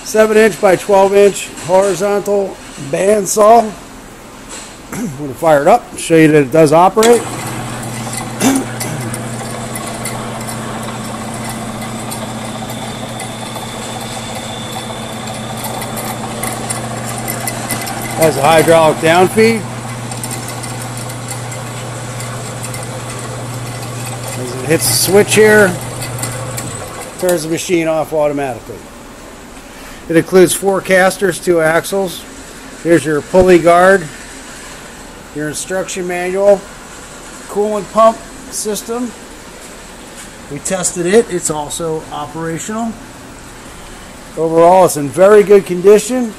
7" by 12" horizontal bandsaw. I'm going to fire it up, show you that it does operate. Has a hydraulic down feed. As it hits the switch here, turns the machine off automatically. It includes 4 casters, 2 axles. Here's your pulley guard, your instruction manual, coolant pump system. We tested it. It's also operational. Overall, it's in very good condition,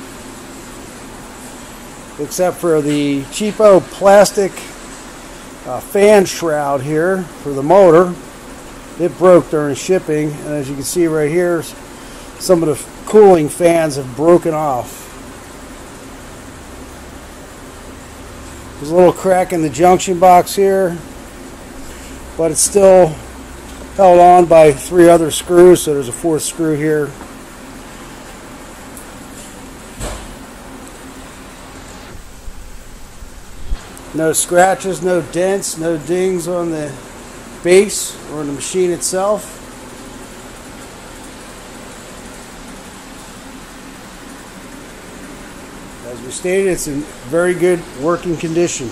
except for the cheapo plastic fan shroud here for the motor. It broke during shipping, and as you can see right here, some of the cooling fans have broken off. There's a little crack in the junction box here, but it's still held on by 3 other screws, so there's a 4th screw here. No scratches, no dents, no dings on the base or the machine itself. As we stated, it's in very good working condition.